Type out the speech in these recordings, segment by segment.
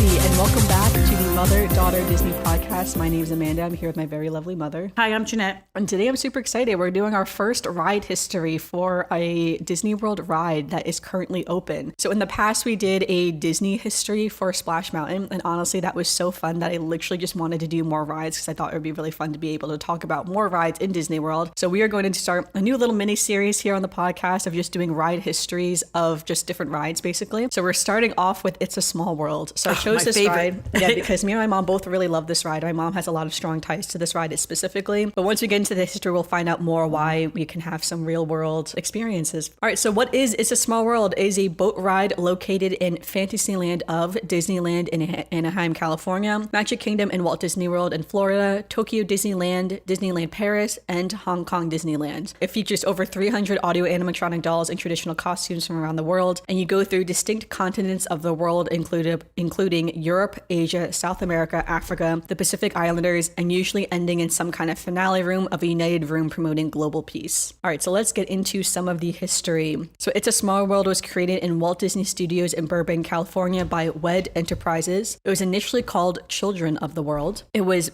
Alrighty, and welcome back to the Mother-Daughter Disney podcast. My name is Amanda. I'm here with my very lovely mother. Hi, I'm Janette. And today I'm super excited. We're doing our first ride history for a Disney World ride that is currently open. So in the past, we did a Disney history for Splash Mountain. And honestly, that was so fun that I literally just wanted to do more rides because I thought it would be really fun to be able to talk about more rides in Disney World. So we are going to start a new little mini series here on the podcast of just doing ride histories of just different rides, basically. So we're starting off with It's a Small World. So I chose this ride because me and my mom both really love this ride. My mom has a lot of strong ties to this ride specifically. But once we get into the history, we'll find out more why we can have some real world experiences. All right, so what is It's a Small World? It is a boat ride located in Fantasyland of Disneyland in Anaheim, California, Magic Kingdom and Walt Disney World in Florida, Tokyo Disneyland, Disneyland Paris, and Hong Kong Disneyland. It features over 300 audio animatronic dolls in traditional costumes from around the world, and you go through distinct continents of the world, including Europe, Asia, South America, Africa, the Pacific Islanders, and usually ending in some kind of finale room of a united room promoting global peace. All right, so let's get into some of the history. So It's a Small World was created in Walt Disney Studios in Burbank, California by WED Enterprises. It was initially called Children of the World. It was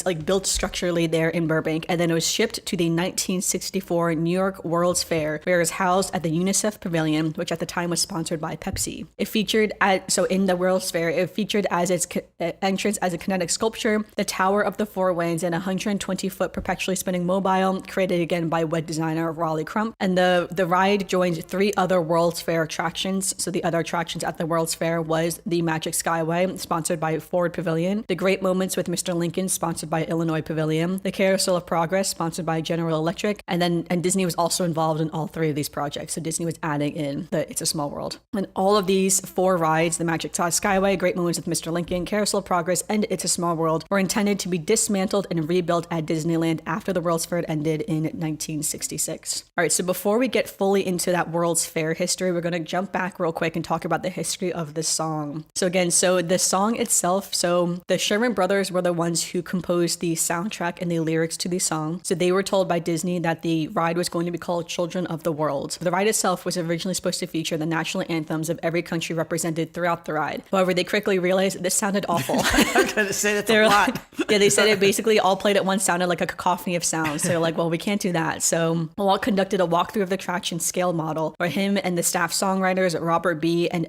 like built structurally there in Burbank, and then it was shipped to the 1964 New York World's Fair, where it was housed at the UNICEF Pavilion, which at the time was sponsored by Pepsi. It featured in the World's Fair, it featured as its entrance as a kinetic sculpture, the Tower of the Four Winds, and a 120-foot perpetually spinning mobile created again by WED designer Raleigh Crump. And the ride joined 3 other World's Fair attractions. So the other attractions at the World's Fair was the Magic Skyway, sponsored by Ford Pavilion, the Great Moments with Mr. Lincoln, sponsored by Illinois Pavilion, the Carousel of Progress, sponsored by General Electric, and Disney was also involved in all 3 of these projects. So Disney was adding in the It's a Small World. And all of these 4 rides, the Magic Skyway, Great Moments with Mr. Lincoln, Carousel of Progress, and It's a Small World, were intended to be dismantled and rebuilt at Disneyland after the World's Fair ended in 1966. All right, so before we get fully into that World's Fair history, we're going to jump back real quick and talk about the history of this song. So the song itself, so the Sherman Brothers were the ones who composed the soundtrack and the lyrics to the song. So they were told by Disney that the ride was going to be called Children of the World. The ride itself was originally supposed to feature the national anthems of every country represented throughout the ride. However, they quickly realized this sounded awful. I'm going to say that's a lot. They said it basically all played at once sounded like a cacophony of sounds. So they're like, well, we can't do that. So Walt conducted a walkthrough of the attraction scale model where him and the staff songwriters Robert B. and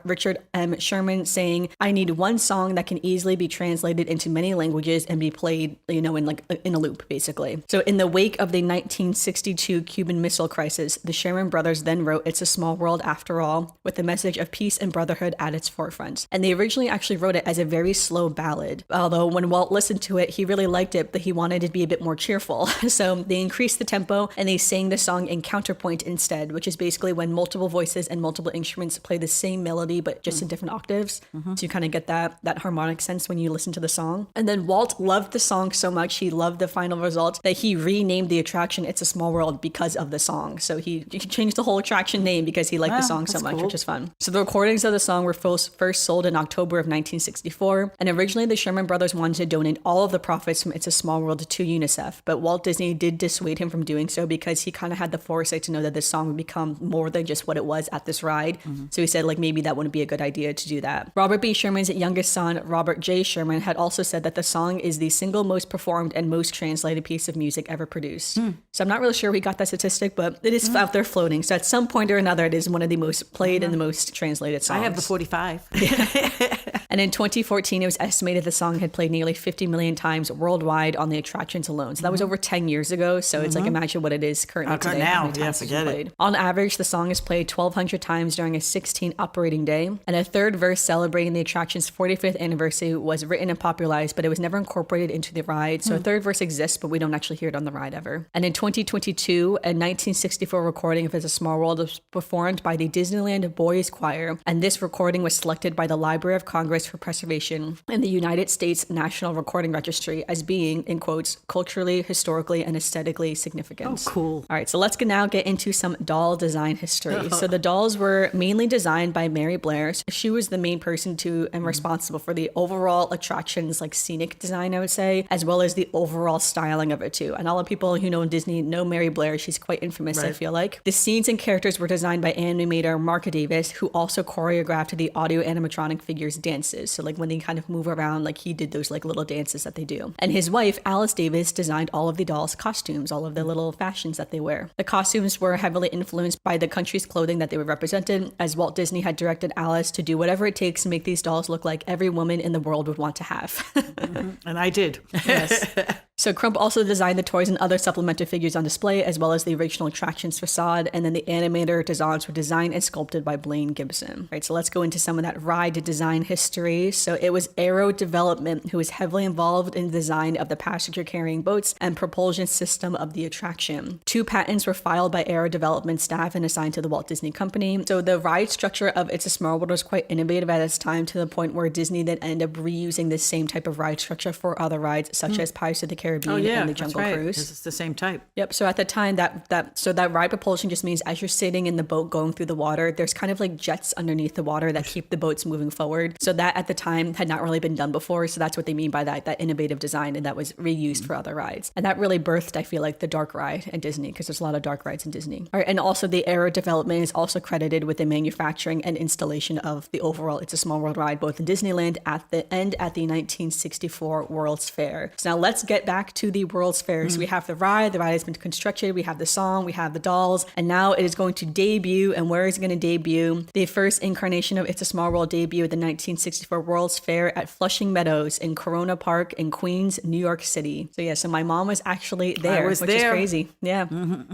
Richard M. Sherman saying, I need one song that can easily be translated into many languages and be played, in a loop, basically. So in the wake of the 1962 Cuban Missile Crisis, the Sherman Brothers then wrote It's a Small World After All, with the message of peace and brotherhood at its forefront. And they originally actually wrote it as a very slow ballad, although when Walt listened to it, he really liked it, but he wanted it to be a bit more cheerful. So they increased the tempo and they sang the song in counterpoint instead, which is basically when multiple voices and multiple instruments play the same melody, but just in different octaves. So you kind of get that harmonic sense when you listen to the song. And then Walt loved the song so much, he loved the final result, that he renamed the attraction It's a Small World because of the song. So he changed the whole attraction name because he liked the song so much, cool. Which is fun. So the recordings of the song were first sold in October of 1964. And originally the Sherman Brothers wanted to donate all of the profits from It's a Small World to UNICEF. But Walt Disney did dissuade him from doing so because he kind of had the foresight to know that this song would become more than just what it was at this ride. So he said, maybe that wouldn't be a good idea to do that. Robert B. Sherman's youngest son, Robert J. Sherman, had also said that the song is the single most performed and most translated piece of music ever produced. So I'm not really sure we got that statistic, but it is out there floating. So at some point or another, it is one of the most played and the most translated songs. I have the 45. And in 2014, it was estimated the song had played nearly 50 million times worldwide on the attractions alone. So that was over 10 years ago. So it's imagine what it is currently today. Now, yeah, forget it. On average, the song is played 1,200 times during a 16 operating day. And a third verse celebrating the attraction's 45th anniversary was written and popularized, but it was never incorporated into the ride. So a third verse exists, but we don't actually hear it on the ride ever. And in 2022, a 1964 recording of It's a Small World was performed by the Disneyland Boys Choir. And this recording was selected by the Library of Congress for Preservation and the United States National Recording Registry as being, in quotes, culturally, historically, and aesthetically significant. Oh, cool. All right, so let's now get into some doll design history. So the dolls were mainly designed by Mary Blair. So she was the main person and responsible for the overall attractions, like scenic design, I would say, as well as the overall styling of it too. And all the people who know Disney know Mary Blair. She's quite infamous, right. I feel like. The scenes and characters were designed by animator Mark Davis, who also choreographed the audio animatronics animatronic figures dances. So like when they kind of move around, like he did those like little dances that they do. And his wife, Alice Davis, designed all of the dolls' costumes, all of the little fashions that they wear. The costumes were heavily influenced by the country's clothing that they were represented, as Walt Disney had directed Alice to do whatever it takes to make these dolls look like every woman in the world would want to have. And I did. Yes. So Crump also designed the toys and other supplemental figures on display, as well as the original attraction's facade. And then the animator designs were designed and sculpted by Blaine Gibson. Right, so let's go into some of that ride design history. So it was Aero Development who was heavily involved in the design of the passenger carrying boats and propulsion system of the attraction. 2 patents were filed by Aero Development staff and assigned to the Walt Disney Company. So the ride structure of It's a Small World was quite innovative at its time, to the point where Disney then ended up reusing the same type of ride structure for other rides, such as Pirates of the Caribbean and the Jungle Cruise. It's the same type. Yep. So at the time, that ride propulsion just means as you're sitting in the boat going through the water, there's kind of like jets underneath the water that keep the boats moving forward. So that at the time had not really been done before. So that's what they mean by that innovative design, and that was reused for other rides. And that really birthed, I feel like, the dark ride in Disney, because there's a lot of dark rides in Disney. All right, and also the Aero Development is also credited with the manufacturing and installation of the overall It's a Small World ride, both in Disneyland at the 1964 World's Fair. So now let's get back to the World's Fair. So we have the ride has been constructed, we have the song, we have the dolls, and now it is going to debut. And where is it going to debut? The first incarnation of It's a Small World debuted at the 1964 World's Fair at Flushing Meadows in Corona Park in Queens, New York City. So yeah, so my mom was actually there, which is crazy. Yeah.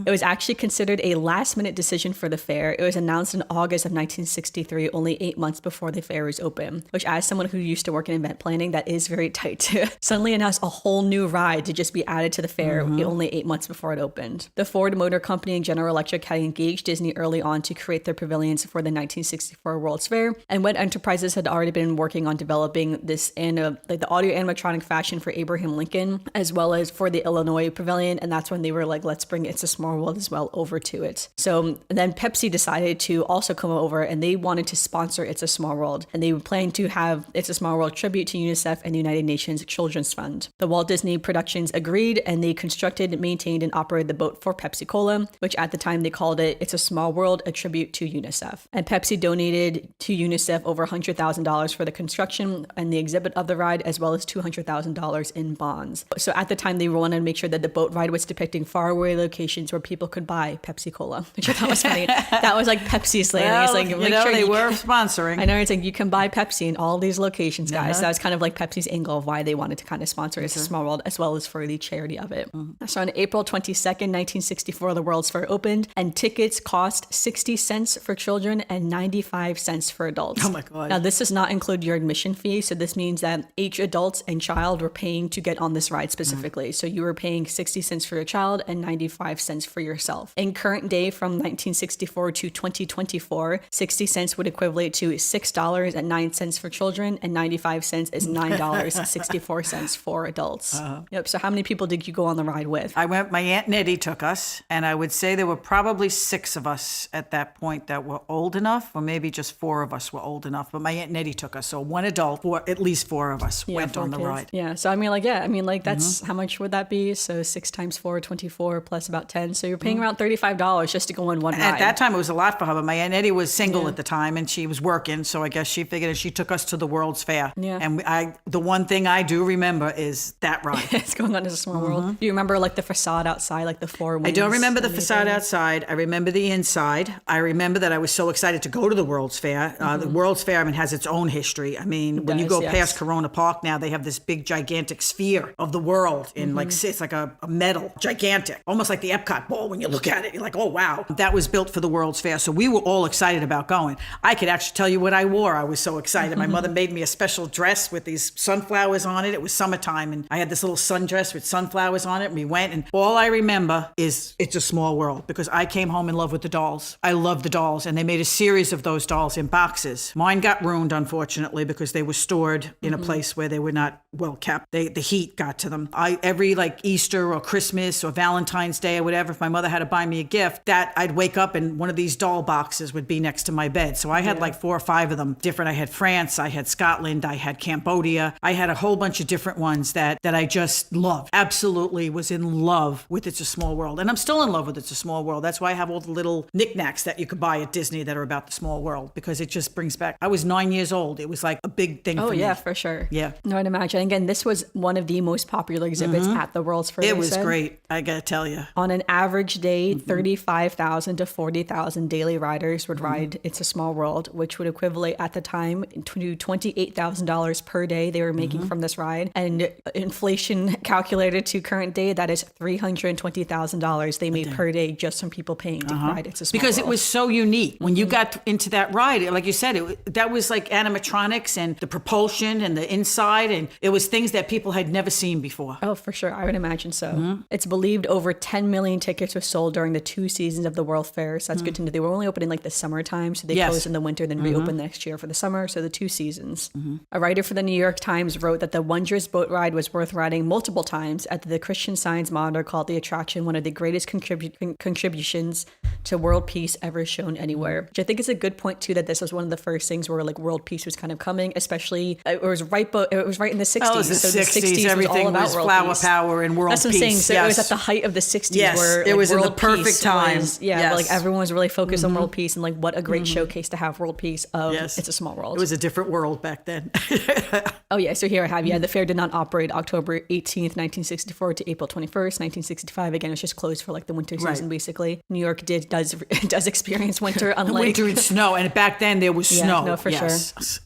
It was actually considered a last-minute decision for the fair. It was announced in August of 1963, only 8 months before the fair was open, which, as someone who used to work in event planning, that is very tight to suddenly announce a whole new ride to just be added to the fair only 8 months before it opened. The Ford Motor Company and General Electric had engaged Disney early on to create their pavilions for the 1964 World's Fair, and Wet Enterprises had already been working on developing this the audio animatronic fashion for Abraham Lincoln, as well as for the Illinois Pavilion, and that's when they were like, let's bring It's a Small World as well over to it. So then Pepsi decided to also come over, and they wanted to sponsor It's a Small World, and they were planning to have It's a Small World tribute to UNICEF and the United Nations Children's Fund. The Walt Disney Productions agreed, and they constructed, maintained, and operated the boat for Pepsi Cola, which at the time they called it It's a Small World, a tribute to UNICEF. And Pepsi donated to UNICEF over $100,000 for the construction and the exhibit of the ride, as well as $200,000 in bonds. So at the time, they wanted to make sure that the boat ride was depicting faraway locations where people could buy Pepsi Cola, which I thought was funny. That was like Pepsi's slang. Well, it's like, they were sponsoring. I know, it's like, you can buy Pepsi in all these locations, guys. So that was kind of like Pepsi's angle of why they wanted to kind of sponsor It's a Small World, as well as for the charity of it. So on April 22nd, 1964, the World's Fair opened, and tickets cost 60 cents for children and 95 cents for adults. Oh my God. Now, this does not include your admission fee. So this means that each adult and child were paying to get on this ride specifically. So you were paying 60 cents for your child and 95 cents for yourself. In current day, from 1964 to 2024, 60 cents would equivalent to $6.09 for children, and 95 cents is $9.64 for adults. Yep. So how many people did you go on the ride with? My Aunt Nettie took us, and I would say there were probably 6 of us at that point that were old enough, or maybe just 4 of us were old enough, but my Aunt Nettie took us. So one adult, or at least 4 of us went on the ride. Yeah. So that's how much would that be? So 6 times 4, 24 plus about 10. So you're paying around $35 just to go on one ride. At that time, it was a lot for her, but my Aunt Nettie was single at the time, and she was working, so I guess she figured, and she took us to the World's Fair. Yeah. And the one thing I do remember is that ride. It's going on as a small world. Do you remember like the facade outside, like the 4 wings? I don't remember the facade outside. I remember the inside. I remember that I was so excited to go to the World's Fair. The World's Fair, has its own history. When you go past Corona Park now, they have this big, gigantic sphere of the world in it's like a metal, gigantic, almost like the Epcot ball. When you look at it, you're like, oh, wow. That was built for the World's Fair. So we were all excited about going. I could actually tell you what I wore. I was so excited. My mother made me a special dress with these sunflowers on it. It was summertime, and I had this little sundress with sunflowers on it, and we went, and all I remember is It's a Small World, because I came home in love with the dolls. I love the dolls, and they made a series of those dolls in boxes. Mine got ruined, unfortunately, because they were stored in a place where they were not well kept. The heat got to them. Every like Easter or Christmas or Valentine's Day or whatever, if my mother had to buy me a gift, that I'd wake up and one of these doll boxes would be next to my bed. So I had like 4 or 5 of them different. I had France, I had Scotland, I had Cambodia. I had a whole bunch of different ones that I just just loved, absolutely was in love with It's a Small World. And I'm still in love with It's a Small World. That's why I have all the little knickknacks that you could buy at Disney that are about the small world, because it just brings back, I was 9 years old. It was like a big thing for me. Oh yeah, for sure. Yeah. No, I'd imagine. Again, this was one of the most popular exhibits at the World's Fair. It was great, I gotta tell you. On an average day, 35,000 to 40,000 daily riders would ride It's a Small World, which would equivalent at the time to $28,000 per day they were making from this ride. And inflation calculated to current day, that is $320,000 they made per day just from people paying to ride It's a Small Because World. it was so unique. When you got into that ride, like you said, that was like animatronics and the propulsion and the inside, and it was things that people had never seen before. Oh, for sure. I would imagine so. It's believed over 10 million tickets were sold during the 2 seasons of the World Fair. So that's good to know. They were only open in like the summertime. So they closed in the winter, then reopened next year for the summer. So the 2 seasons. A writer for the New York Times wrote that the Wondrous Boat Ride was worth riding multiple times. At the Christian Science Monitor called the attraction one of the greatest contributions to world peace ever shown anywhere. Which I think is a good point too, that this was one of the first things where like world peace was kind of coming, especially it was right in the 60s. Oh, it was the so 60s. the 60s Everything was all about was world flower peace. power and world That's what peace. I'm saying. So it was at the height of the 60s where it like, was in the world perfect peace time. was, like everyone was really focused on world peace, and like what a great showcase to have world peace of It's a Small World. It was a different world back then. Oh yeah, so here I have, the fair did not operate October 18th, 1964 to April 21st, 1965. Again, it was just closed for like the winter season, basically. New York does experience winter, unlike... winter and snow, and back then there was snow. No, for sure.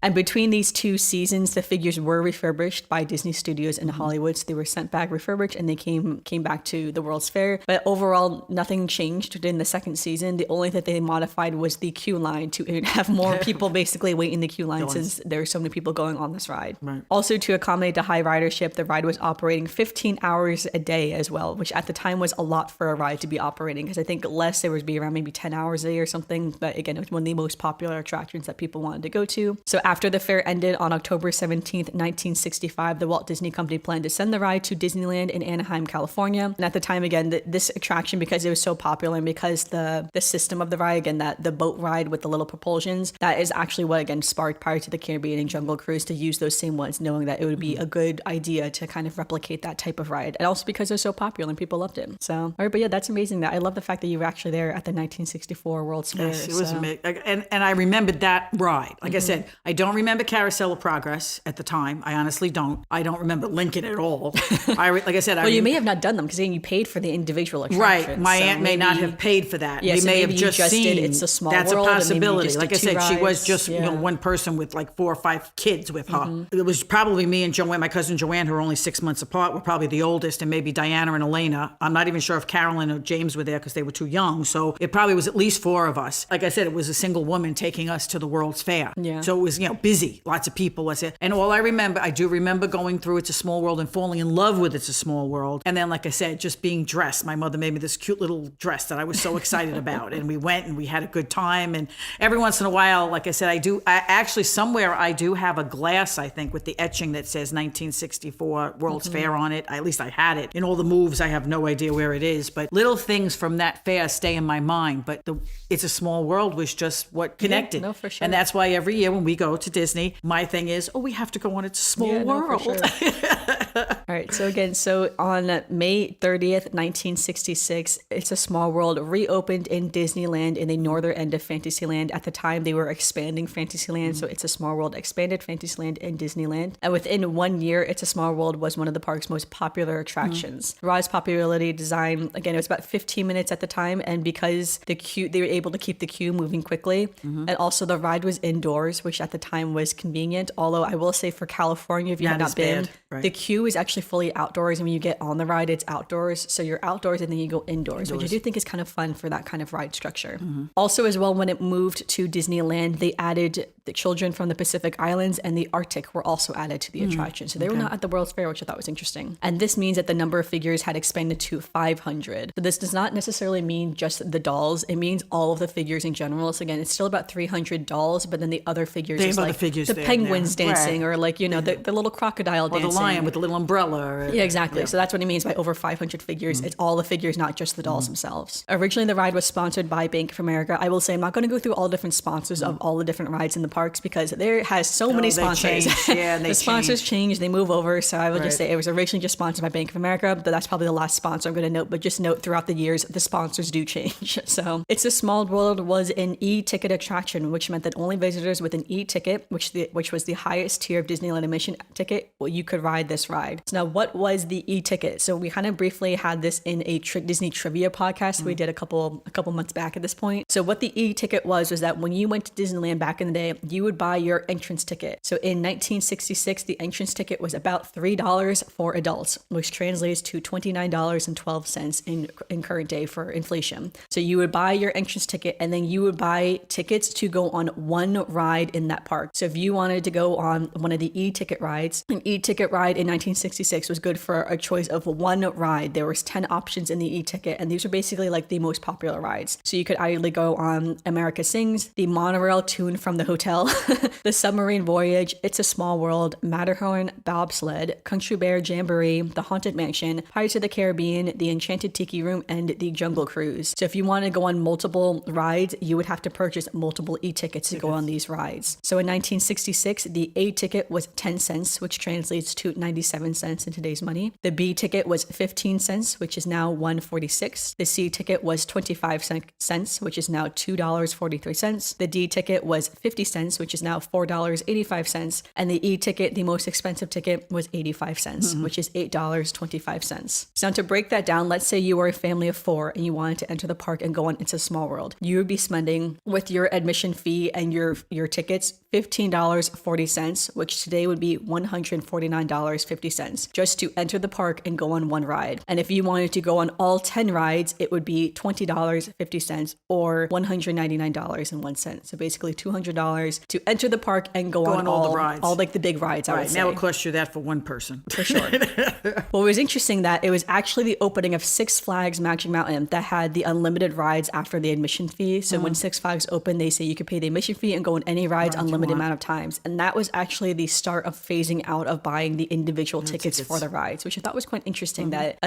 And between these 2 seasons, the figures were refurbished by Disney Studios in Hollywood, so they were sent back refurbished, and they came back to the World's Fair. But overall, nothing changed in the 2nd season. The only thing they modified was the queue line to have more people basically wait in the queue line since there were so many people going on this ride. Right. Also, to accommodate the high ridership, the ride was operating 15 hours a day as well, which at the time was a lot for a ride to be operating, because I think less there would be around maybe 10 hours a day or something. But again, it was one of the most popular attractions that people wanted to go to. So after the fair ended on October 17th, 1965, the Walt Disney Company planned to send the ride to Disneyland in Anaheim, California. And at the time, again, this attraction, because it was so popular and because the system of the ride, again, that the boat ride with the little propulsions, that is actually what, again, sparked Pirates of the Caribbean and Jungle Cruise to use those same ones, knowing that it would be a good idea to kind of replicate that type of ride. And also because they're so popular and people loved it. So, all right, but yeah, that's amazing. That I love the fact that you were actually there at the 1964 World's Fair. Yes, it was amazing. And I remembered that ride. Like I said, I don't remember Carousel of Progress at the time. I honestly don't. I don't remember Lincoln at all. Like I said, well, you may have not done them because you paid for the individual attractions. Right. My aunt may not have paid for that. Yeah, we so may maybe have just seen. Did It's a Small That's World. a possibility. Just like I said, rides. she was just one person with like 4 or 5 kids with her. It was probably me and Joanne, my cousin Joanne, who are only 6 months apart. We're probably the oldest, and maybe Diana and Elena. I'm not even sure if Carolyn or James were there because they were too young. So it probably was at least 4 of us. Like I said, it was a single woman taking us to the World's Fair. Yeah. So it was, busy. Lots of people was it. And all I do remember going through It's a Small World and falling in love with It's a Small World. And then, like I said, just being dressed. My mother made me this cute little dress that I was so excited about. And we went and we had a good time. And every once in a while, like I said, I actually somewhere I do have a glass, I think, with the etching that says 1964 World's Fair on it. At least I had it. In all the moves, I have no idea where it is. But little things from that fair stay in my mind. But It's a Small World was just what connected. No, for sure. And that's why every year when we go to Disney, my thing is, we have to go on It's a Small World. No, for sure. All right. So again, on May 30th, 1966, It's a Small World reopened in Disneyland in the northern end of Fantasyland. At the time, they were expanding Fantasyland. So It's a Small World expanded Fantasyland and Disneyland. And within 1 year, It's a Small World was one of the park's most popular attractions. The ride's popularity design, again, it was about 15 minutes at the time. And because they were able to keep the queue moving quickly. And also the ride was indoors, which at the time was convenient. Although I will say for California, if you have not been, the queue is actually fully outdoors. And when you get on the ride, it's outdoors. So you're outdoors and then you go indoors, which I do think is kind of fun for that kind of ride structure. Also as well, when it moved to Disneyland, they added the children from the Pacific Islands and the Arctic were also added to the attraction. So they were not at the World's Fair, which I thought was interesting. And this means that the number of figures had expanded to 500. So this does not necessarily mean just the dolls. It means all of the figures in general. So again, it's still about 300 dolls, but then the other figures is like the penguins dancing or like, the little crocodile dancing. lion with the little umbrella. Yeah, exactly. So that's what he means by over 500 figures. It's all the figures, not just the dolls themselves. Originally, the ride was sponsored by Bank of America. I will say I'm not going to go through all the different sponsors of all the different rides in the parks because there has so many sponsors. Yeah, the sponsors change, they move over. So I will just say it was originally just sponsored by Bank of America, but that's probably the last sponsor I'm going to note. But just note throughout the years, the sponsors do change. So It's a Small World was an e-ticket attraction, which meant that only visitors with an e-ticket, which was the highest tier of Disneyland admission ticket, well, you could ride this ride. So now, what was the e-ticket? So we kind of briefly had this in a Disney trivia podcast we did a couple months back at this point. So what the e-ticket was that when you went to Disneyland back in the day, you would buy your entrance ticket. So in 1966, the entrance ticket was about $3 for adults, which translates to $29.12 in current day for inflation. So you would buy your entrance ticket and then you would buy tickets to go on one ride in that park. So if you wanted to go on one of the e-ticket rides, an e-ticket ride in 1966 was good for a choice of one ride. There was 10 options in the e-ticket, and these are basically like the most popular rides. So you could either go on America Sings, the monorail tune from the hotel, the submarine voyage, It's a Small World, Matterhorn bobsled, Country Bear Jamboree, the Haunted Mansion, Pirates of the Caribbean, the Enchanted Tiki Room, and the Jungle Cruise. So if you want to go on multiple rides, you would have to purchase multiple e-tickets to go on these rides. So in 1966, the A ticket was 10 cents, which translates to 97 cents in today's money. The B ticket was 15 cents, which is now $1.46. The C ticket was 25 cents, which is now $2.43. The D ticket was 50 cents, which is now $4.85. And the E ticket, the most expensive ticket, was 85 cents, which is $8.25. So now to break that down, let's say you were a family of 4 and you wanted to enter the park and go on It's a Small World. You would be spending, with your admission fee and your tickets, $15.40, which today would be $149.50, just to enter the park and go on one ride. And if you wanted to go on all 10 rides, it would be $20.50 or $199.01. So basically $200 to enter the park and go on all the rides. All like the big rides, I would say. Now it costs you that for one person. For sure. Well, it was interesting that it was actually the opening of Six Flags Magic Mountain that had the unlimited rides after the admission fee. So when Six Flags opened, they say you could pay the admission fee and go on any rides unlimited amount of times. And that was actually the start of phasing out of buying the individual tickets for the rides, which I thought was quite interesting that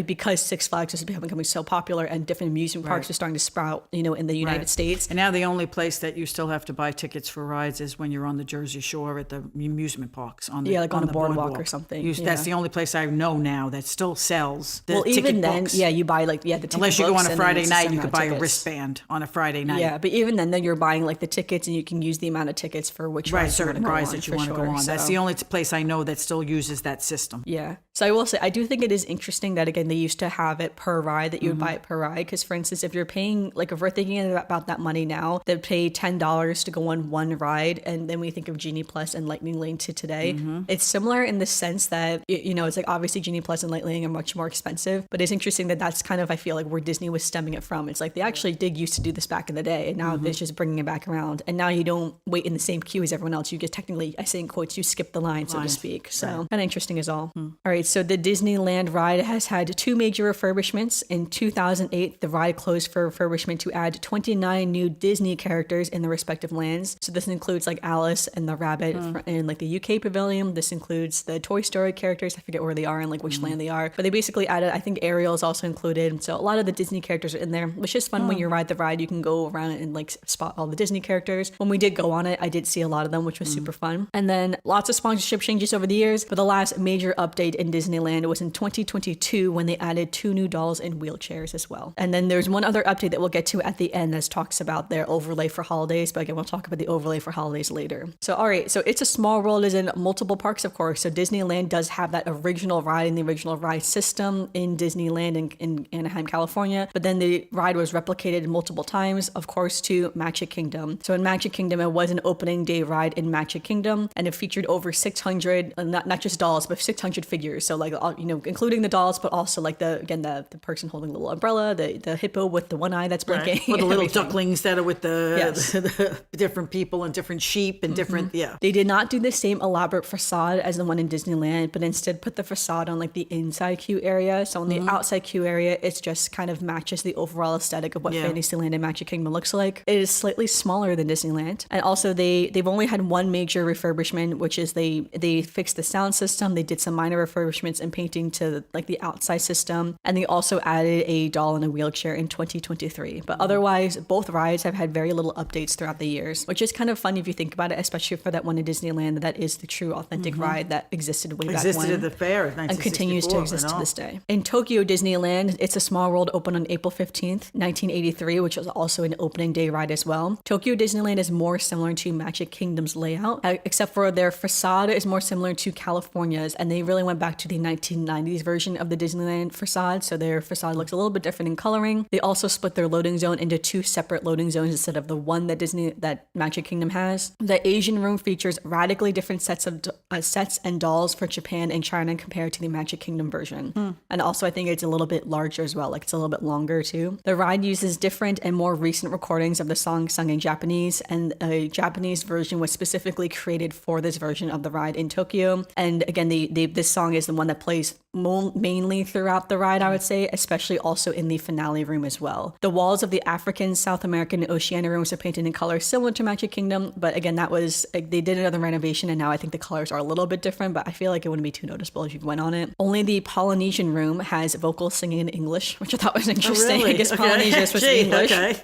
because Six Flags was becoming so popular and different amusement parks were starting to sprout, in the United States. And now the only place that you still have to buy tickets for rides is when you're on the Jersey Shore at the amusement parks. On the boardwalk or something. That's the only place I know now that still sells the ticket even then, books. You buy the ticket Unless you go on a Friday night, you could buy tickets. a wristband on a Friday night. Yeah, but even then you're buying the tickets and you can use the amount of tickets for which rides certain rides that you want to go on. That's the only place I know that still uses that system. Yeah. So I will say, I do think it is interesting that, again, they used to have it per ride, that you would buy it per ride. Because, for instance, if you're paying, if we're thinking about that money now, they'd pay $10 to go on one ride. And then we think of Genie Plus and Lightning Lane to today. It's similar in the sense that, it's obviously Genie Plus and Lightning Lane are much more expensive. But it's interesting that that's kind of, I feel like, where Disney was stemming it from. It's like they actually did used to do this back in the day. And now it's just bringing it back around. And now you don't wait in the same queue as everyone else. You just technically, I say in quotes, you skip the line, so to speak. So kind of interesting as all. All right. So the Disneyland ride has had 2 major refurbishments. In 2008, the ride closed for refurbishment to add 29 new Disney characters in the respective lands. So this includes Alice and the Rabbit in the UK pavilion. This includes the Toy Story characters. I forget where they are and which land they are. But they basically added, I think Ariel is also included. So a lot of the Disney characters are in there, which is fun when you ride the ride. You can go around and spot all the Disney characters. When we did go on it, I did see a lot of them, which was super fun. And then lots of sponsorship changes over the years. But the last major update in Disneyland was in 2022 when they added 2 new dolls in wheelchairs as well. And then there's one other update that we'll get to at the end that talks about their overlay for holidays. But again, we'll talk about the overlay for holidays later. So, all right. So It's a Small World is in multiple parks, of course. So Disneyland does have that original ride and the original ride system in Disneyland in Anaheim, California. But then the ride was replicated multiple times, of course, to Magic Kingdom. So in Magic Kingdom, it was an opening day ride in Magic Kingdom, and it featured over 600, not just dolls, but 600 figures. characters. So like, including the dolls, but also like the person holding the little umbrella, the hippo with the one eye that's blinking. Right. Or the little ducklings that are with the different people and different sheep and different, They did not do the same elaborate facade as the one in Disneyland, but instead put the facade on like the inside queue area. So on the outside queue area, it's just kind of matches the overall aesthetic of what Fantasyland and Magic Kingdom looks like. It is slightly smaller than Disneyland. And also they've only had one major refurbishment, which is they fixed the sound system. They did some minor refurbishments and painting to like the outside system. And they also added a doll in a wheelchair in 2023. But otherwise, both rides have had very little updates throughout the years, which is kind of fun if you think about it, especially for that one in Disneyland that is the true authentic ride that existed way back when. Existed at the fair in 1964. And continues to exist to this day. In Tokyo Disneyland, It's a Small World opened on April 15th, 1983, which was also an opening day ride as well. Tokyo Disneyland is more similar to Magic Kingdom's layout, except for their facade is more similar to California's, and they really went back to the 1990s version of the Disneyland facade, so their facade looks a little bit different in coloring. They also split their loading zone into two separate loading zones instead of the one that Magic Kingdom has. The Asian room features radically different sets and dolls for Japan and China compared to the Magic Kingdom version. And also I think it's a little bit larger as well, like it's a little bit longer too. The ride uses different and more recent recordings of the song sung in Japanese, and a Japanese version was specifically created for this version of the ride in Tokyo. And again, this song is the one that plays mainly throughout the ride, I would say, especially also in the finale room as well. The walls of the African, South American, and Oceania rooms are painted in colors similar to Magic Kingdom, but again, they did another renovation, and now I think the colors are a little bit different, but I feel like it wouldn't be too noticeable if you went on it. Only the Polynesian room has vocals singing in English, which I thought was interesting. Oh, really? Because Polynesia is supposed to be English. Okay.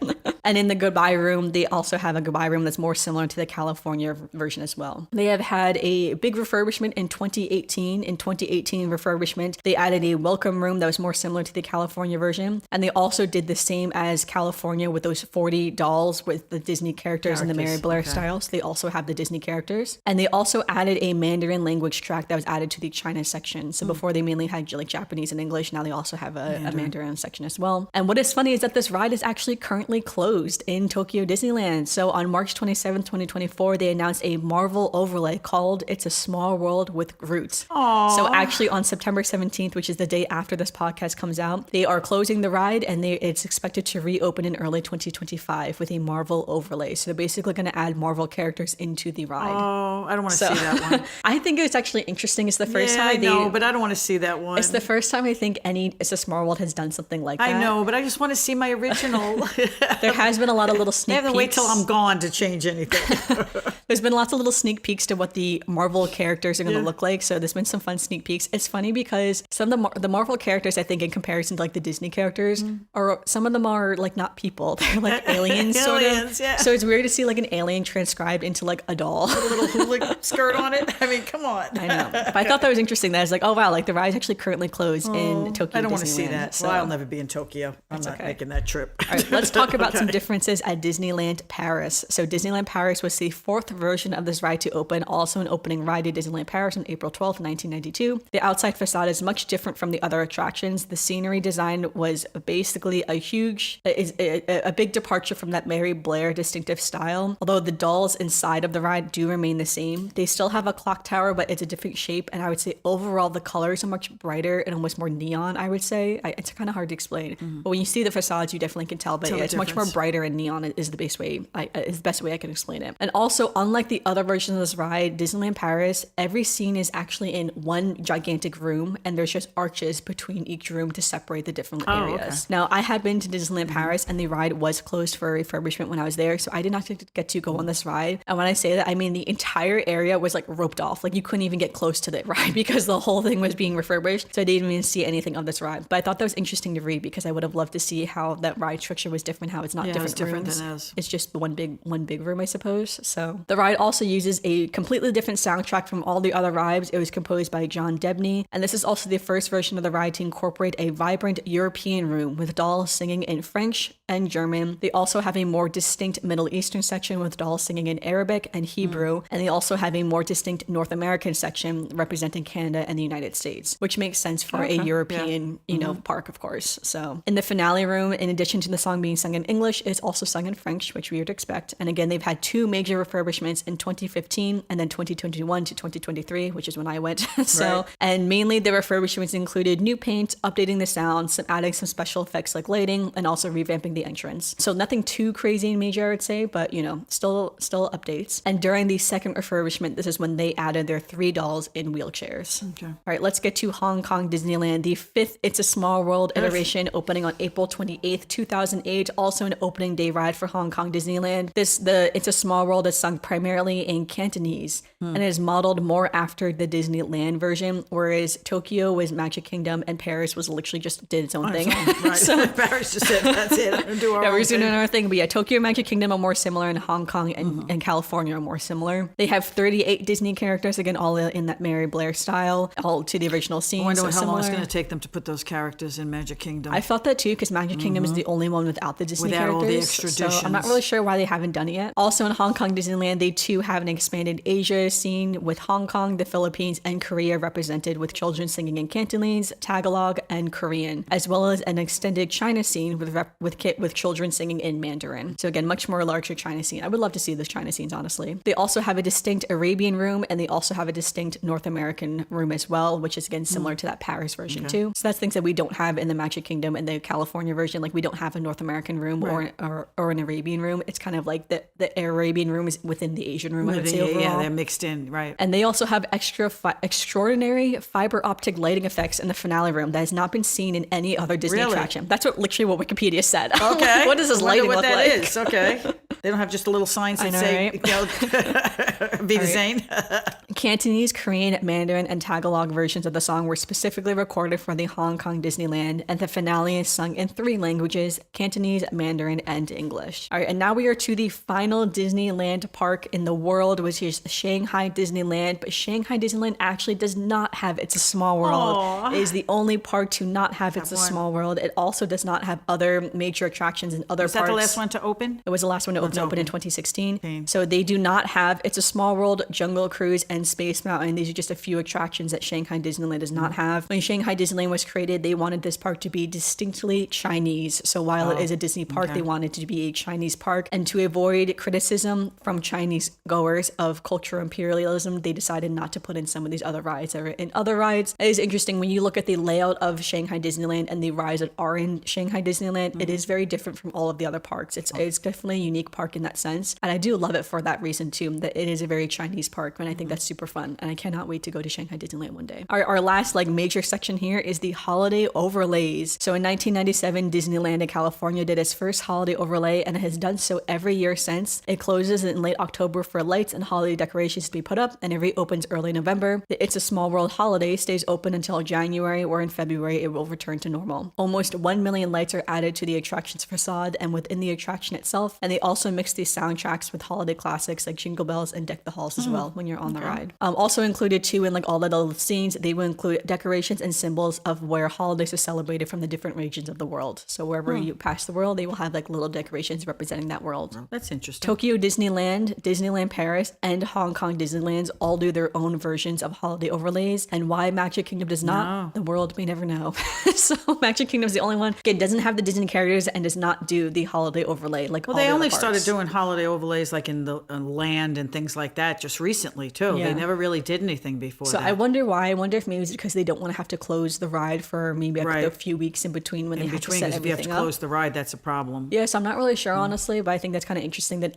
And in the goodbye room, they also have a goodbye room that's more similar to the California version as well. They have had a big refurbishment in 2018. In 2018 refurbishment, they added a welcome room that was more similar to the California version. And they also did the same as California with those 40 dolls with the Disney characters in the Mary Blair style. So they also have the Disney characters. And they also added a Mandarin language track that was added to the China section. So before they mainly had like Japanese and English, now they also have a Mandarin section as well. And what is funny is that this ride is actually currently closed in Tokyo Disneyland. So on March 27th, 2024, they announced a Marvel overlay called It's a Small World with Groot. Aww. So actually on September 17th, which is the day after this podcast comes out, they are closing the ride, and it's expected to reopen in early 2025 with a Marvel overlay. So they're basically going to add Marvel characters into the ride. Oh, I don't want to see that one. I think it's actually interesting. It's the first time I know, but I don't want to see that one. It's the first time I think It's a Small World has done something like that. I know, but I just want to see my original. There has been a lot of little sneak I have to peeks. wait till I'm gone to change anything. There's been lots of little sneak peeks to what the Marvel characters are going to look like. So there's been some fun sneak peeks. It's funny because some of the Marvel characters, I think, in comparison to like the Disney characters, or some of them are like not people. They're like aliens, sort of. Yeah. So it's weird to see like an alien transcribed into like a doll. With a little hula skirt on it. I mean, come on. I know. But I thought that was interesting. That I was like, oh wow, like the ride's actually currently closed in Tokyo. I don't want to see Disneyland. that. So. Well, I'll never be in Tokyo. I'm not making that trip. All right, let's talk about some differences at Disneyland Paris. So Disneyland Paris was the fourth version of this ride to open, also an opening ride at Disneyland Paris on April 12th, 1992. The outside facade is much different from the other attractions. The scenery design was basically a big departure from that Mary Blair distinctive style. Although the dolls inside of the ride do remain the same. They still have a clock tower, but it's a different shape. And I would say overall the colors are much brighter and almost more neon, I would say. It's kind of hard to explain. But when you see the facades, you definitely can tell. But it's much more brighter and neon is the best way I can explain it. And also, unlike the other versions of this ride, Disneyland Paris, every scene is actually in one gigantic room, and there's just arches between each room to separate the different areas. Okay. Now, I had been to Disneyland Paris, and the ride was closed for refurbishment when I was there, so I did not get to go on this ride. And when I say that, I mean the entire area was like roped off. Like you couldn't even get close to the ride because the whole thing was being refurbished. So I didn't even see anything of this ride. But I thought that was interesting to read because I would have loved to see how that ride structure was different, how it's not different rooms. Than us. It's just one big room, I suppose. So the ride also uses a completely different soundtrack from all the other rides. It was composed by John Debney, and this is also the first version of the ride to incorporate a vibrant European room with dolls singing in French, and German. They also have a more distinct Middle Eastern section with dolls singing in Arabic and Hebrew. And they also have a more distinct North American section representing Canada and the United States, which makes sense for a European, park, of course. So in the finale room, in addition to the song being sung in English, it's also sung in French, which we would expect. And again, they've had 2 major refurbishments in 2015 and then 2021 to 2023, which is when I went. And mainly the refurbishments included new paint, updating the sound, adding some special effects like lighting, and also revamping the entrance. So nothing too crazy and major, I would say, but still updates. And during the second refurbishment, this is when they added their 3 dolls in wheelchairs. Okay. All right, let's get to Hong Kong Disneyland, the 5th It's a Small World iteration, opening on April 28th, 2008. Also an opening day ride for Hong Kong Disneyland. It's a Small World is sung primarily in Cantonese and is modeled more after the Disneyland version, whereas Tokyo was Magic Kingdom and Paris was literally just did its own thing. Right. So Paris just said, that's it. We're doing our thing. But yeah, Tokyo and Magic Kingdom are more similar, and Hong Kong and California are more similar. They have 38 Disney characters, again, all in that Mary Blair style, all to the original scene. I wonder how long it's going to take them to put those characters in Magic Kingdom. I felt that too, because Magic Kingdom is the only one without the Disney characters. Without all the extra additions. So I'm not really sure why they haven't done it yet. Also in Hong Kong Disneyland, they too have an expanded Asia scene with Hong Kong, the Philippines, and Korea represented, with children singing in Cantonese, Tagalog, and Korean, as well as an extended China scene with children singing in Mandarin. So again, much more larger China scene. I would love to see those China scenes, honestly. They also have a distinct Arabian room, and they also have a distinct North American room as well, which is again similar to that Paris version too. So that's things that we don't have in the Magic Kingdom and the California version. Like we don't have a North American room or an Arabian room. It's kind of like the Arabian room is within the Asian room. I would say overall. Yeah, they're mixed in, right? And they also have extraordinary fiber optic lighting effects in the finale room that has not been seen in any other Disney attraction. That's literally what Wikipedia said. Okay. What does this lighting look like? What that is. Okay. They don't have just a little signs that say, be the same. Cantonese, Korean, Mandarin, and Tagalog versions of the song were specifically recorded for the Hong Kong Disneyland, and the finale is sung in 3 languages, Cantonese, Mandarin, and English. All right, and now we are to the final Disneyland park in the world, which is Shanghai Disneyland, but Shanghai Disneyland actually does not have It's a Small World. Aww. It is the only park to not have It's a Small World. It also does not have other major attractions in other parks. Was that the last one to open? It was the last one to open in 2016. Okay. So they do not have It's a Small World, Jungle Cruise, and Space Mountain. These are just a few attractions that Shanghai Disneyland does not have. When Shanghai Disneyland was created, they wanted this park to be distinctly Chinese. So while it is a Disney park, they wanted it to be a Chinese park. And to avoid criticism from Chinese goers of cultural imperialism, they decided not to put in some of these other rides that are in other rides. It is interesting when you look at the layout of Shanghai Disneyland and the rides that are in Shanghai Disneyland, it is very different from all of the other parks. It's definitely a unique park in that sense. And I do love it for that reason too, that it is a very Chinese park, and I think that's super fun. And I cannot wait to go to Shanghai Disneyland one day. Our last major section here is the holiday overlays. So in 1997, Disneyland in California did its first holiday overlay, and it has done so every year since. It closes in late October for lights and holiday decorations to be put up, and it reopens early November. The It's a Small World holiday stays open until January, where in February it will return to normal. Almost 1 million lights are added to the attraction's facade and within the attraction itself, and they also mix these soundtracks with holiday classics like Jingle Bells and Deck the Halls as well when you're on the ride. Also included too in all the little scenes, they will include decorations and symbols of where holidays are celebrated from the different regions of the world. So wherever you pass the world, they will have little decorations representing that world. That's interesting. Tokyo Disneyland, Disneyland Paris, and Hong Kong Disneylands all do their own versions of holiday overlays, and why Magic Kingdom does not, the world may never know. So Magic Kingdom is the only one. Again, doesn't have the Disney characters and does not do the holiday overlay all they the only other parks. started doing holiday overlays in the land and things like that just recently too. They never really did anything before so that. I wonder why. I wonder if maybe it's because they don't want to have to close the ride for maybe a few weeks in between when they have to set everything up. If you have to close the ride, that's a problem. Yes, I'm not really sure honestly, but I think that's kind of interesting that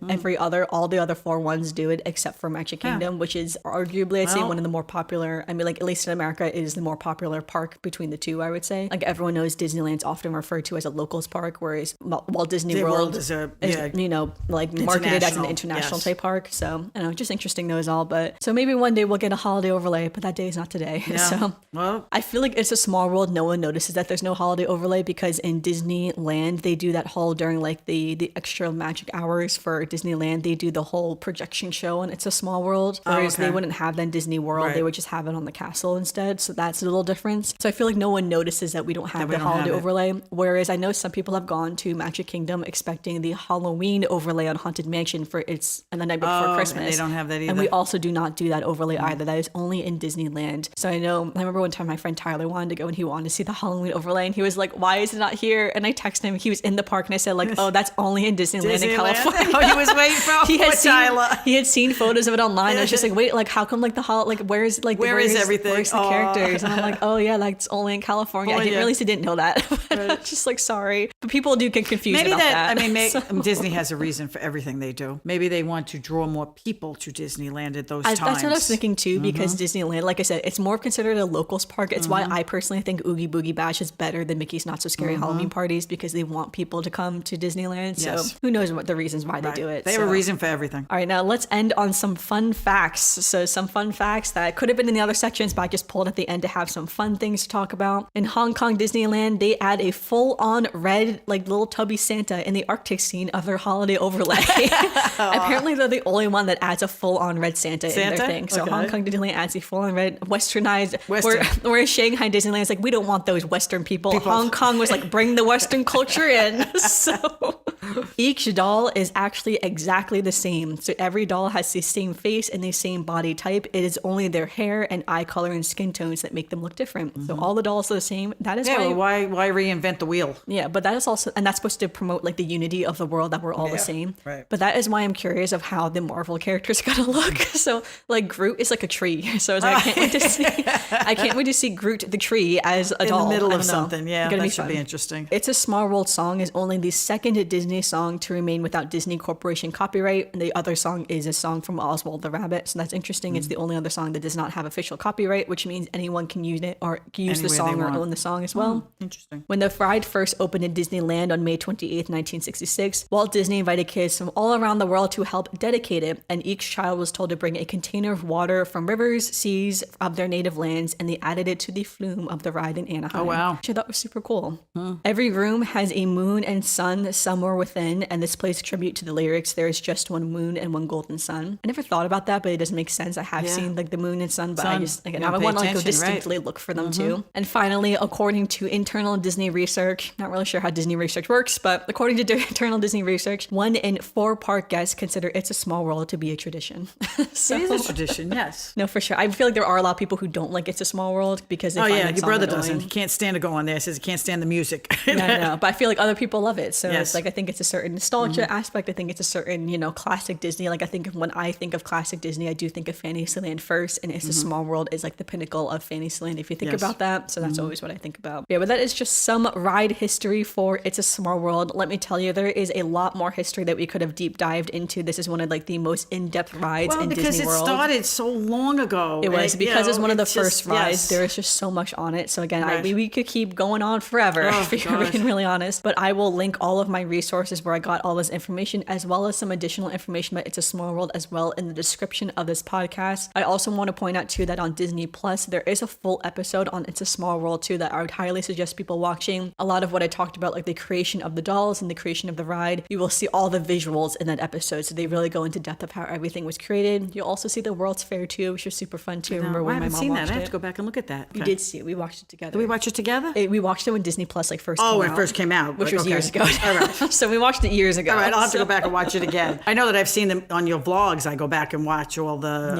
all the other 4 ones do it except for Magic Kingdom, which is arguably I'd say one of the more popular. I mean, at least in America, it is the more popular park between the two. I would say everyone knows Disneyland's often referred to as a locals park, whereas Walt Disney World is marketed as an international type park. So I don't know, just interesting those all. But so maybe one day we'll get a holiday overlay, but that day is not today. Yeah. So I feel like It's a Small World. No one notices that there's no holiday overlay because in Disneyland they do that whole during the extra magic hours for Disneyland. They do the whole projection show and It's a Small World, whereas they wouldn't have that in Disney World. Right. They would just have it on the castle instead. So that's a little difference. So I feel like no one notices that we don't have the holiday overlay. Whereas I know some people have gone gone to Magic Kingdom expecting the Halloween overlay on Haunted Mansion for its and the night before Christmas. They don't have that either. And we also do not do that overlay either. That is only in Disneyland. So I remember one time my friend Tyler wanted to go and he wanted to see the Halloween overlay and he was like, why is it not here? And I texted him, he was in the park and I said like, oh, that's only in Disneyland in California. Oh, he was waiting for he had seen photos of it online. I was just like, wait, like how come like where is everything? Where's the characters? And I'm like, oh yeah, like it's only in California. I didn't realize he didn't know that. But just like, sorry. But people do get confused about that. I mean, Disney has a reason for everything they do. Maybe they want to draw more people to Disneyland at those times. That's what I was thinking too, because Disneyland, like I said, it's more considered a locals park. It's why I personally think Oogie Boogie Bash is better than Mickey's Not So Scary Halloween Parties, because they want people to come to Disneyland. So who knows what the reasons why they do it. They have a reason for everything. All right, now let's end on some fun facts. So some fun facts that could have been in the other sections, but I just pulled at the end to have some fun things to talk about. In Hong Kong Disneyland, they add a full-on red, like little tubby Santa in the Arctic scene of their holiday overlay. Apparently, they're the only one that adds a full-on red Santa in their thing. So Hong Kong Disneyland adds a full-on red, westernized. Whereas Shanghai Disneyland is like, we don't want those Western people. Hong Kong was like, bring the Western culture in. So each doll is actually exactly the same. So every doll has the same face and the same body type. It is only their hair and eye color and skin tones that make them look different. So all the dolls are the same. That is why reinvent the wheel? Yeah, but that is also, and that's supposed to promote like the unity of the world, that we're all the same. Right. But that is why I'm curious of how the Marvel characters are gonna look. So like Groot is like a tree. So I was like, I can't wait to see Groot the tree as a doll in the middle of something. Yeah, that should be interesting. It's a Small World song is only the second Disney song to remain without Disney Corporation copyright. And the other song is a song from Oswald the Rabbit. So that's interesting. It's the only other song that does not have official copyright, which means anyone can use it or can use the song or own the song as well. Interesting. When the ride first opened in Disneyland on May 28th, 1966, Walt Disney invited kids from all around the world to help dedicate it, and each child was told to bring a container of water from rivers, seas of their native lands, and they added it to the flume of the ride in Anaheim. Oh, wow. Which I thought was super cool. Every room has a moon and sun somewhere within, and this plays tribute to the lyrics, there is just one moon and one golden sun. I never thought about that, but it doesn't make sense. I have seen like the moon and sun, but I just, like, I want to like go distinctly look for them too. And finally, according to internal Disney research, not really sure how Disney research works, but according to internal Disney research, 1 in 4 park guests consider It's a Small World to be a tradition. So, it is a tradition, yes. No, for sure. I feel like there are a lot of people who don't like It's a Small World because they find your brother doesn't. He can't stand to go on there. Says he can't stand the music. No, but I feel like other people love it. So it's like, I think it's a certain nostalgia aspect. I think it's a certain, classic Disney. Like I think when I think of classic Disney, I do think of Fantasyland first, and It's a Small World is like the pinnacle of Fantasyland if you think about that. So that's always what I think about. Yeah, but that is just some ride history for It's a Small World. Let me tell you, there is a lot more history that we could have deep dived into. This is one of like the most in-depth rides in Disney World. Because it started so long ago. It was because it's one of the first rides. There is just so much on it. So again, we could keep going on forever if you're being really honest. But I will link all of my resources where I got all this information, as well as some additional information about It's a Small World as well in the description of this podcast. I also want to point out too that on Disney Plus, there is a full episode on It's a Small World too that I would highly suggest people watching. A lot of what I talked about, like the creation of the dolls and the creation of the ride, you will see all the visuals in that episode. So they really go into depth of how everything was created. You'll also see the World's Fair too, which was super fun too. Remember when my mom watched it? I have to go back and look at that. You did see it. We watched it together. Did we watch it together? We watched it when Disney Plus like first came out. Oh, when it first came out. Which was years ago. All right. So we watched it years ago. All right, I'll have to go back and watch it again. I know that I've seen them on your vlogs. I go back and watch all the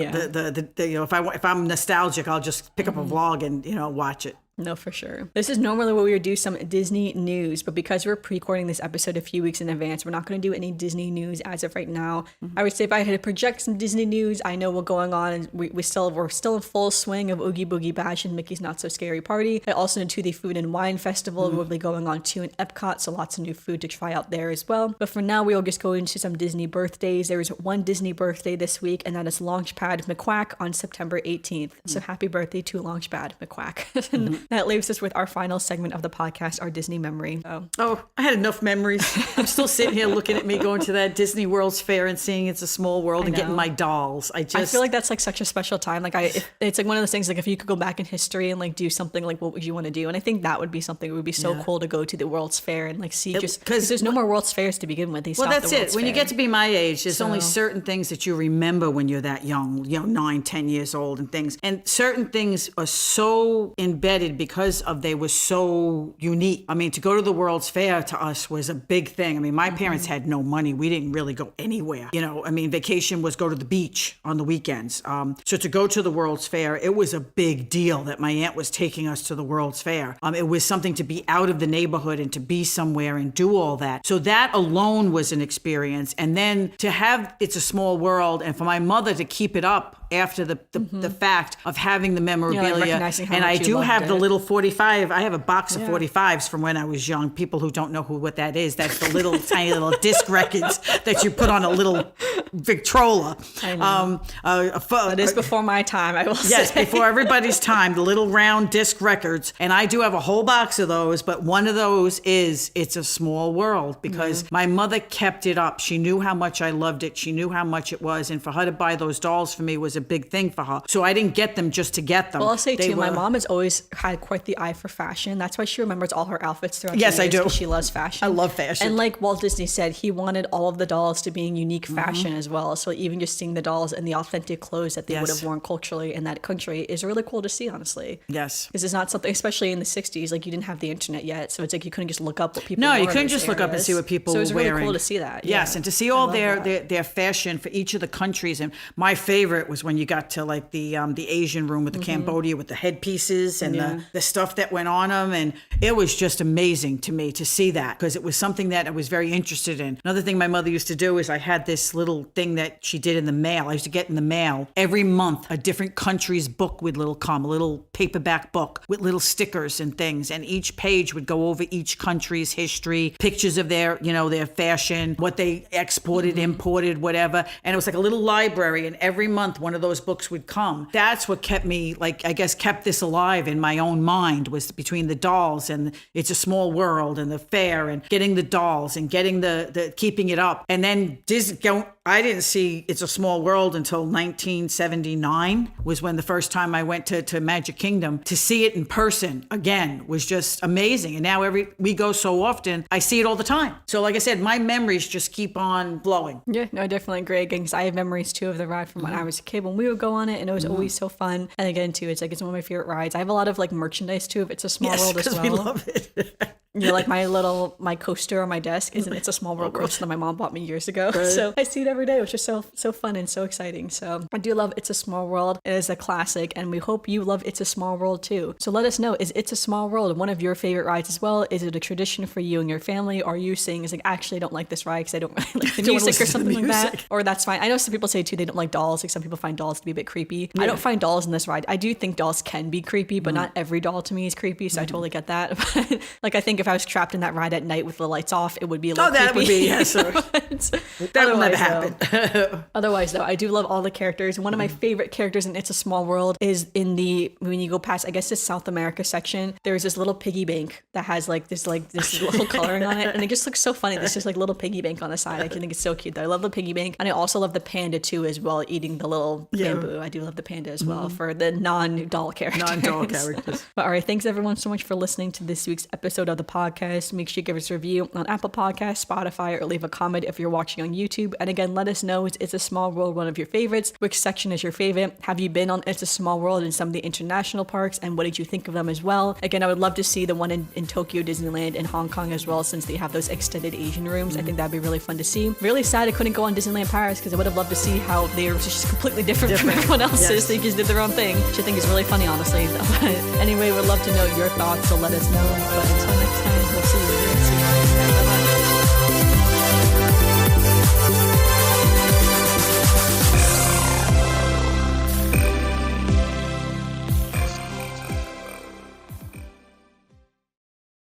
if I'm nostalgic, I'll just pick up a vlog and watch it. No, for sure. This is normally where we would do some Disney news, but because we're pre-recording this episode a few weeks in advance, we're not going to do any Disney news as of right now. I would say if I had to project some Disney news, I know what's going on, and we're still in full swing of Oogie Boogie Bash and Mickey's Not So Scary Party. I also know to the Food and Wine Festival will be going on too in Epcot, so lots of new food to try out there as well. But for now, we will just go into some Disney birthdays. There is one Disney birthday this week, and that is Launchpad McQuack on September 18th. So happy birthday to Launchpad McQuack. That leaves us with our final segment of the podcast, our Disney memory. Oh, I had enough memories. I'm still sitting here looking at me going to that Disney World's Fair and seeing It's a Small World and getting my dolls. I feel like that's like such a special time. Like it's like one of those things, like if you could go back in history and like do something, like what would you want to do? And I think that would be something that would be so cool to go to the World's Fair and like see, just because there's no more World's Fairs to begin with. That's it. When you get to be my age, there's only certain things that you remember when you're that young, 9, 10 years old and things. And certain things are so embedded kid because of they were so unique. I mean, to go to the World's Fair to us was a big thing. I mean, my parents had no money. We didn't really go anywhere. You know, I mean, vacation was go to the beach on the weekends. So to go to the World's Fair, it was a big deal that my aunt was taking us to the World's Fair. It was something to be out of the neighborhood and to be somewhere and do all that. So that alone was an experience. And then to have It's a Small World and for my mother to keep it up after the fact of having the memorabilia. And I do have the little 45. I have a box of 45s from when I was young. People who don't know what that is, that's the little tiny little disc records that you put on a little Victrola. I know. That is before my time, I will say. Yes, before everybody's time, the little round disc records. And I do have a whole box of those, but one of those is It's a Small World because my mother kept it up. She knew how much I loved it. She knew how much it was. And for her to buy those dolls for me was a big thing for her. So I didn't get them just to get them. Well, I'll say too, my mom has always had quite the eye for fashion. That's why she remembers all her outfits throughout the years. Yes, I do. She loves fashion. I love fashion. And like Walt Disney said, he wanted all of the dolls to be in unique fashion as well. So even just seeing the dolls and the authentic clothes that they would have worn culturally in that country is really cool to see, honestly. Yes. Because it's not something, especially in the 60s, like you didn't have the internet yet. So it's like you couldn't just look up what people No, wore you in couldn't those just look up and areas. see what people were were wearing. So it was wearing. really cool to see that. Yes, and to see all their fashion for each of the countries. And my favorite was when you got to like the Asian room with the Cambodia with the headpieces and the stuff that went on them. And it was just amazing to me to see that because it was something that I was very interested in. Another thing my mother used to do is I had this little thing that she did in the mail. I used to get in the mail every month a different country's book would come, a little paperback book with little stickers and things. And each page would go over each country's history, pictures of their fashion, what they exported, imported, whatever. And it was like a little library. And every month one of those books would come. That's what kept me, kept this alive in my own mind was between the dolls and It's a Small World and the fair and getting the dolls and getting the keeping it up. And then I didn't see It's a Small World until 1979 was when the first time I went to Magic Kingdom. To see it in person again was just amazing. And now we go so often, I see it all the time. So like I said, my memories just keep on flowing. Yeah, no, I definitely agree. Again, because I have memories too of the ride from when I was a kid when we would go on it, and it was always so fun. And again, too, it's one of my favorite rides. I have a lot of merchandise too of It's a Small World as well. We love it. Like my coaster on my desk is an It's a Small World coaster that my mom bought me years ago. Right. So I see it every day, which is so fun and so exciting. So I do love It's a Small World. It is a classic, and we hope you love It's a Small World too. So let us know, is It's a Small World one of your favorite rides as well? Is it a tradition for you and your family? Or are you saying actually I don't like this ride because I don't really like the music or something like that? Or that's fine. I know some people say too they don't like dolls. Some people find dolls to be a bit creepy. Yeah. I don't find dolls in this ride. I do think dolls can be creepy, but not every doll to me is creepy. So I totally get that. But I think if I was trapped in that ride at night with the lights off, it would be a little creepy. That would be, yes. That will never happen. Otherwise, though, I do love all the characters. One of my favorite characters in It's a Small World is when you go past, I guess, this South America section, there's this little piggy bank that has this little coloring on it. And it just looks so funny. There's just little piggy bank on the side. I think it's so cute, though. I love the piggy bank. And I also love the panda, too, as well, eating the little bamboo. I do love the panda as well for the non-doll characters. But all right, thanks everyone so much for listening to this week's episode of the podcast. Make sure you give us a review on Apple Podcasts, Spotify, or leave a comment if you're watching on YouTube. And again, let us know, is It's a Small World one of your favorites? Which section is your favorite? Have you been on It's a Small World in some of the international parks? And what did you think of them as well? Again, I would love to see the one in Tokyo Disneyland and Hong Kong as well, since they have those extended Asian rooms. I think that'd be really fun to see. Really sad I couldn't go on Disneyland Paris because I would have loved to see how they were just completely different from everyone else's. Yes. They just did their own thing, which I think is really funny, honestly. But anyway, we'd love to know your thoughts, so let us know. But until next time, we'll see you. Bye-bye.